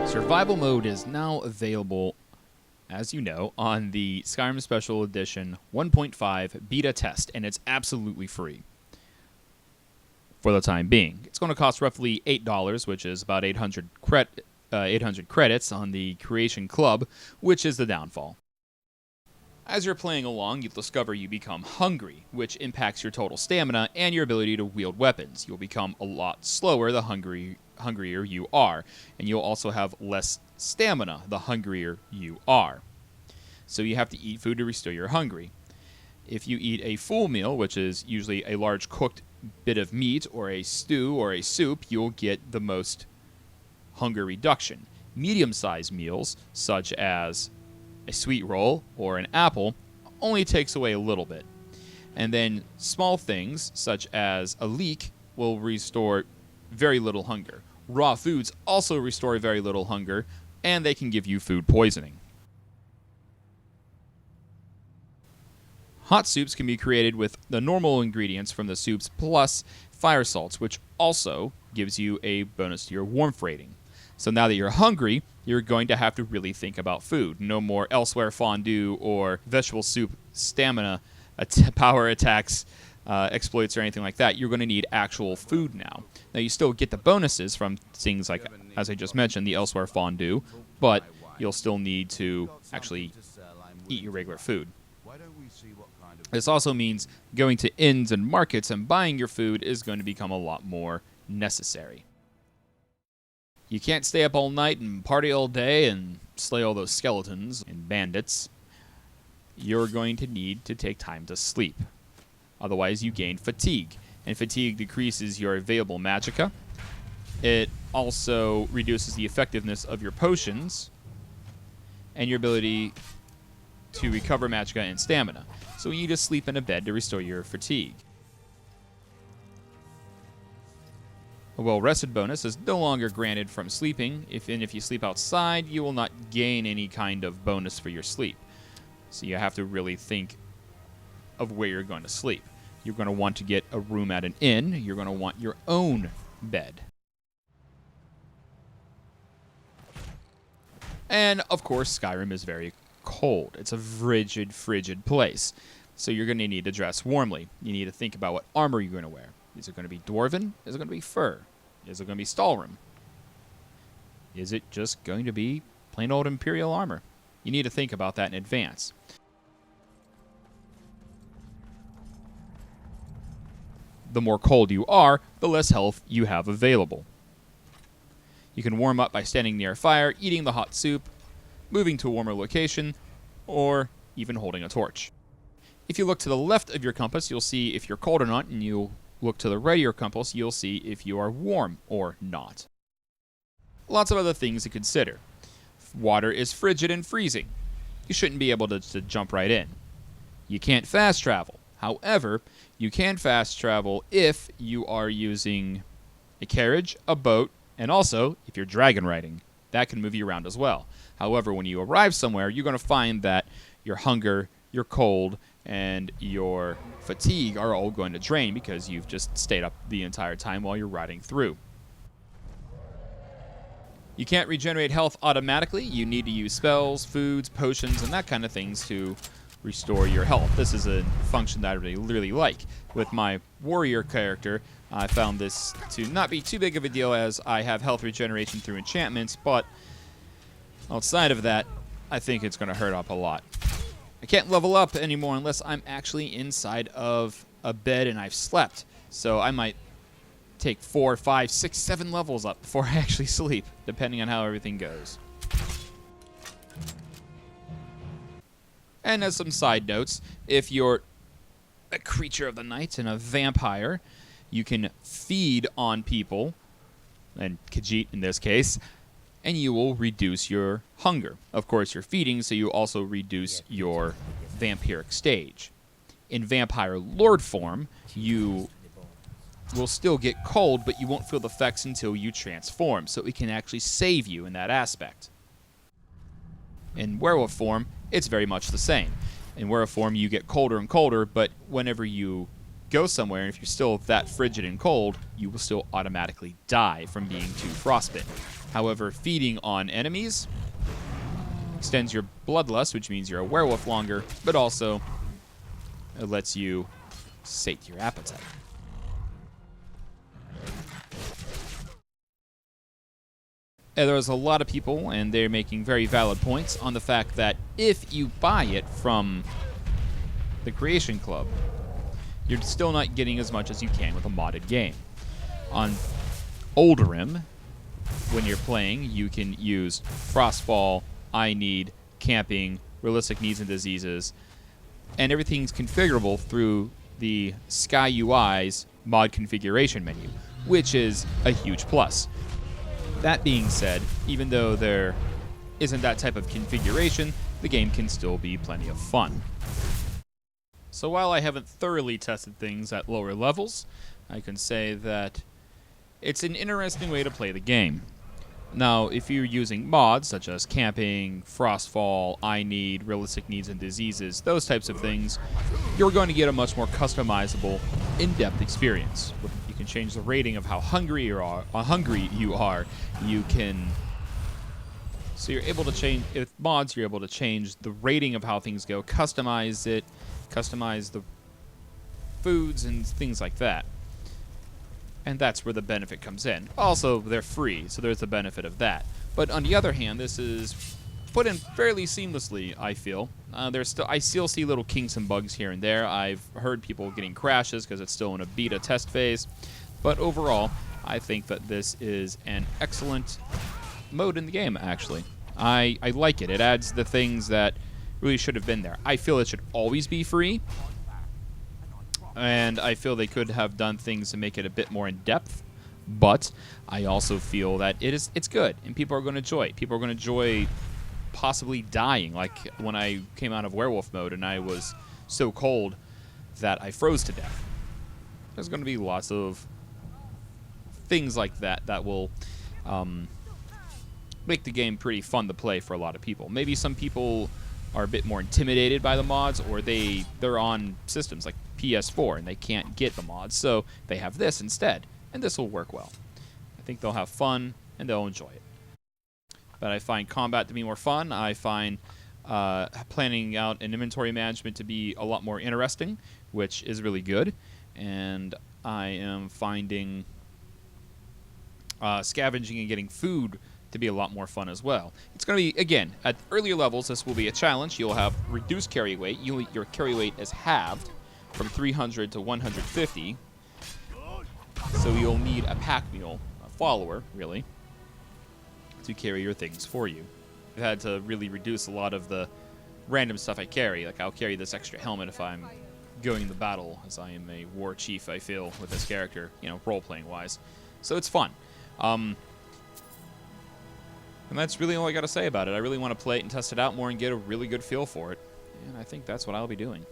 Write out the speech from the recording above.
Survival mode is now available, as you know, on the Skyrim Special Edition 1.5 beta test, and it's absolutely free for the time being. It's going to cost roughly $8, which is about 800 credits on the Creation Club, which is the downfall. As you're playing along, you'll discover you become hungry, which impacts your total stamina and your ability to wield weapons. You'll become a lot slower the hungrier you are, and you'll also have less stamina the hungrier you are. So you have to eat food to restore your hungry. If you eat a full meal, which is usually a large cooked bit of meat or a stew or a soup, you'll get the most hunger reduction. Medium-sized meals, such as a sweet roll or an apple, only takes away a little bit. And then small things, such as a leek, will restore very little hunger. Raw foods also restore very little hunger, and they can give you food poisoning. Hot soups can be created with the normal ingredients from the soups plus fire salts, which also gives you a bonus to your warmth rating. So now that you're hungry, you're going to have to really think about food. No more elsewhere fondue or vegetable soup stamina power attacks, exploits, or anything like that. You're going to need actual food now. Now, you still get the bonuses from things like, as I just mentioned, the elsewhere fondue, but you'll still need to actually eat your regular food. This also means going to inns and markets and buying your food is going to become a lot more necessary. You can't stay up all night and party all day and slay all those skeletons and bandits. You're going to need to take time to sleep. Otherwise, you gain fatigue, and fatigue decreases your available magicka. It also reduces the effectiveness of your potions and your ability to recover magicka and stamina. So you need to sleep in a bed to restore your fatigue. A well-rested bonus is no longer granted from sleeping. If you sleep outside, you will not gain any kind of bonus for your sleep. So you have to really think of where you're going to sleep. You're going to want to get a room at an inn. You're going to want your own bed. And, of course, Skyrim is very cold. It's a frigid place. So you're going to need to dress warmly. You need to think about what armor you're going to wear. Is it going to be dwarven? Is it going to be fur? Is it going to be Stalrim? Is it just going to be plain old Imperial armor? You need to think about that in advance. The more cold you are, the less health you have available. You can warm up by standing near a fire, eating the hot soup, moving to a warmer location, or even holding a torch. If you look to the left of your compass, you'll see if you're cold or not, and you'll look to the right of your compass, you'll see if you are warm or not. Lots of other things to consider. Water is frigid and freezing. You shouldn't be able to jump right in. You can't fast travel. However, you can fast travel if you are using a carriage, a boat, and also if you're dragon riding. That can move you around as well. However, when you arrive somewhere, you're going to find that your hunger, your cold, and your fatigue are all going to drain because you've just stayed up the entire time while you're riding through. You can't regenerate health automatically. You need to use spells, foods, potions, and that kind of things to restore your health. This is a function that I really like. With my warrior character, I found this to not be too big of a deal as I have health regeneration through enchantments, but outside of that, I think it's going to hurt up a lot. I can't level up anymore unless I'm actually inside of a bed and I've slept. So I might take 4, 5, 6, 7 levels up before I actually sleep, depending on how everything goes. And as some side notes, if you're a creature of the night and a vampire, you can feed on people, and Khajiit in this case, and you will reduce your hunger. Of course, you're feeding, so you also reduce your vampiric stage. In vampire lord form, you will still get cold, but you won't feel the effects until you transform, so it can actually save you in that aspect. In werewolf form, it's very much the same. In werewolf form, you get colder and colder, but whenever you go somewhere, and if you're still that frigid and cold, you will still automatically die from being too frostbitten. However, feeding on enemies extends your bloodlust, which means you're a werewolf longer, but also it lets you sate your appetite. And there's a lot of people, and they're making very valid points on the fact that if you buy it from the Creation Club, you're still not getting as much as you can with a modded game. On Olderim, when you're playing, you can use Frostfall, I Need, Camping, Realistic Needs and Diseases, and everything's configurable through the Sky UI's mod configuration menu, which is a huge plus. That being said, even though there isn't that type of configuration, the game can still be plenty of fun. So while I haven't thoroughly tested things at lower levels, I can say that it's an interesting way to play the game. Now, if you're using mods such as Camping, Frostfall, I Need, Realistic Needs and Diseases, those types of things, you're going to get a much more customizable, in-depth experience. You can change the rating of how hungry you are. You can... So you're able to change... With mods, you're able to change the rating of how things go, customize it, customize the foods and things like that. And that's where the benefit comes in. Also, they're free, so there's the benefit of that. But on the other hand, this is put in fairly seamlessly, I feel. I still see little kinks and bugs here and there. I've heard people getting crashes because it's still in a beta test phase. But overall, I think that this is an excellent mode in the game, actually. I like it. It adds the things that really should have been there. I feel it should always be free. And I feel they could have done things to make it a bit more in-depth, but I also feel that it's good, and people are going to enjoy it. People are going to enjoy possibly dying, like when I came out of werewolf mode and I was so cold that I froze to death. There's going to be lots of things like that that will make the game pretty fun to play for a lot of people. Maybe some people are a bit more intimidated by the mods, or they're on systems like PS4 and they can't get the mods, so they have this instead, and this will work well. I think they'll have fun and they'll enjoy it. But I find combat to be more fun. I find planning out and inventory management to be a lot more interesting, which is really good. And I am finding scavenging and getting food to be a lot more fun as well. It's going to be, again, at earlier levels, this will be a challenge. You'll have reduced carry weight. Your carry weight is halved from 300 to 150. So you'll need a pack mule, a follower, really, to carry your things for you. I've had to really reduce a lot of the random stuff I carry. Like, I'll carry this extra helmet if I'm going to battle, as I am a war chief, I feel, with this character, you know, role-playing wise. So it's fun. And that's really all I got to say about it. I really want to play it and test it out more and get a really good feel for it. And I think that's what I'll be doing.